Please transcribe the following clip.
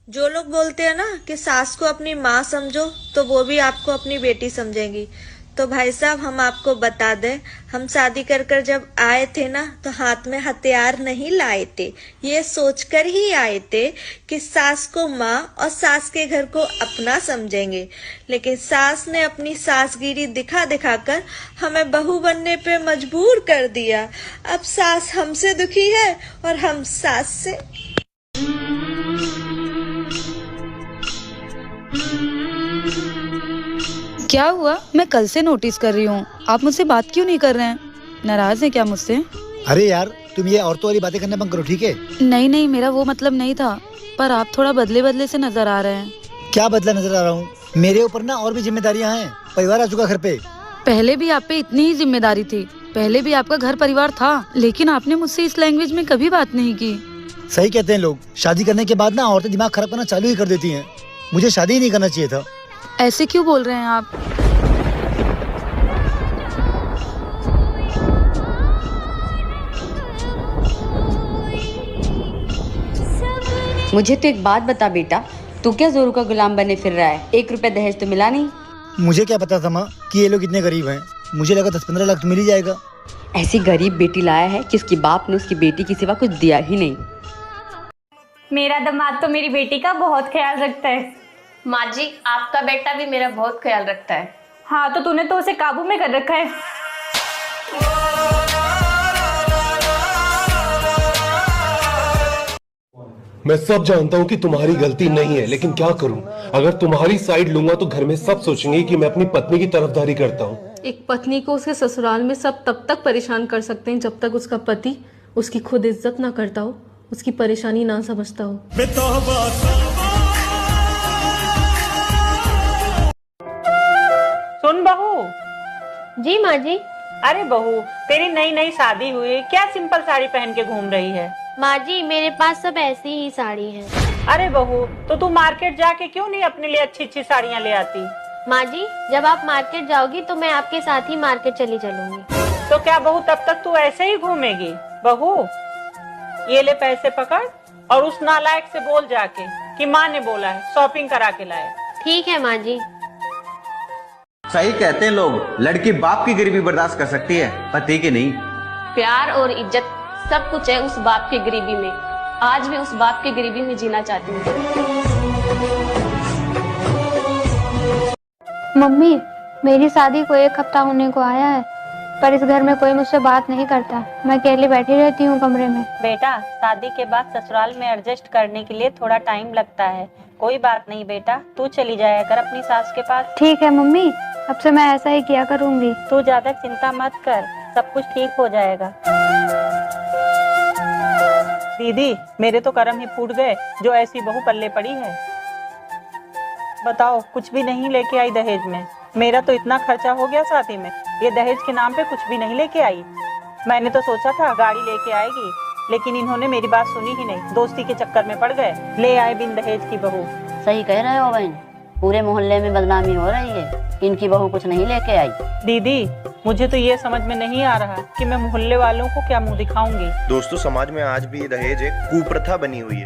जो लोग बोलते हैं ना कि सास को अपनी माँ समझो तो वो भी आपको अपनी बेटी समझेंगी। तो भाई साहब हम आपको बता दें, हम शादी कर कर जब आए थे ना तो हाथ में हथियार नहीं लाए थे। ये सोचकर ही आए थे कि सास को माँ और सास के घर को अपना समझेंगे। लेकिन सास ने अपनी सासगिरी दिखा दिखा कर हमें बहू बनने पे मजबूर कर दिया। अब सास हमसे दुखी है और हम सास से। क्या हुआ? मैं कल से नोटिस कर रही हूँ, आप मुझसे बात क्यों नहीं कर रहे हैं? नाराज हैं क्या मुझसे? अरे यार तुम ये औरतों वाली बातें करना बंद करो, ठीक है? नहीं नहीं, मेरा वो मतलब नहीं था, पर आप थोड़ा बदले बदले से नजर आ रहे हैं। क्या बदला नजर आ रहा हूँ? मेरे ऊपर ना और भी जिम्मेदारियाँ हैं, परिवार आ चुका घर पे। पहले भी आप पे इतनी ही जिम्मेदारी थी, पहले भी आपका घर परिवार था, लेकिन आपने मुझसे इस लैंग्वेज में कभी बात नहीं की। सही कहते हैं लोग, शादी करने के बाद ना औरतें दिमाग खराब करना चालू ही कर देती हैं। मुझे शादी ही नहीं करना चाहिए था। ऐसे क्यों बोल रहे हैं आप? मुझे तो एक बात बता बेटा, तू क्या जोरू का गुलाम बने फिर रहा है? 1 रुपए दहेज तो मिला नहीं। मुझे क्या पता था माँ कि ये लोग इतने गरीब हैं। मुझे लगा 10-15 लाख तो मिल ही जाएगा। ऐसी गरीब बेटी लाया है कि उसकी बाप ने उसकी बेटी की सिवा कुछ दिया ही नहीं। मेरा दामाद तो मेरी बेटी का बहुत ख्याल रखता है। माँ जी, आपका बेटा भी मेरा बहुत ख्याल रखता है। हाँ, तो तूने तो उसे काबू में कर रखा है। मैं सब जानता हूँ कि तुम्हारी गलती नहीं है, लेकिन क्या करूँ? अगर तुम्हारी साइड लूंगा तो घर में सब सोचेंगे कि मैं अपनी पत्नी की तरफदारी करता हूँ। एक पत्नी को उसके ससुराल में सब तब तक परेशान कर सकते हैं जब तक उसका पति उसकी खुद इज्जत ना करता हो, उसकी परेशानी ना समझता हो। सुन बहू। जी माँ जी। अरे बहू, तेरी नई नई शादी हुई, क्या सिंपल साड़ी पहन के घूम रही है? माँ जी, मेरे पास सब ऐसी ही साड़ी है। अरे बहू, तो तू मार्केट जाके क्यों नहीं अपने लिए अच्छी अच्छी साड़ियाँ ले आती? माँ जी, जब आप मार्केट जाओगी तो मैं आपके साथ ही मार्केट चली चलूंगी। तो क्या बहू तब तक तू ऐसे ही घूमेगी? बहू, ये ले पैसे पकड़ और उस नालायक से बोल जाके कि माँ ने बोला है शॉपिंग करा के लाए। ठीक है माँ जी। सही कहते हैं लोग, लड़की बाप की गरीबी बर्दाश्त कर सकती है, पति की नहीं। प्यार और इज्जत सब कुछ है उस बाप की गरीबी में। आज भी उस बाप की गरीबी में जीना चाहती हूँ। मम्मी, मेरी शादी को 1 हफ्ता होने को आया है, पर इस घर में कोई मुझसे बात नहीं करता। मैं अकेली बैठी रहती हूँ कमरे में। बेटा, शादी के बाद ससुराल में एडजस्ट करने के लिए थोड़ा टाइम लगता है। कोई बात नहीं बेटा, तू चली जाया कर अपनी सास के पास। ठीक है मम्मी, अब से मैं ऐसा ही किया करूँगी। तू ज्यादा चिंता मत कर, सब कुछ ठीक हो जाएगा। दीदी, मेरे तो कर्म ही फूट गए जो ऐसी बहू पल्ले पड़ी है। बताओ, कुछ भी नहीं लेके आई दहेज में। मेरा तो इतना खर्चा हो गया शादी में, ये दहेज के नाम पे कुछ भी नहीं लेके आई। मैंने तो सोचा था गाड़ी लेके आएगी, लेकिन इन्होंने मेरी बात सुनी ही नहीं, दोस्ती के चक्कर में पड़ गए, ले आए बिन दहेज की बहू। सही कह रहे हो बहन, पूरे मोहल्ले में बदनामी हो रही है, इनकी बहू कुछ नहीं लेके आई। दीदी, मुझे तो ये समझ में नहीं आ रहा कि मैं मोहल्ले वालों को क्या मुंह दिखाऊंगी। दोस्तों, समाज में आज भी दहेज एक कुप्रथा बनी हुई है।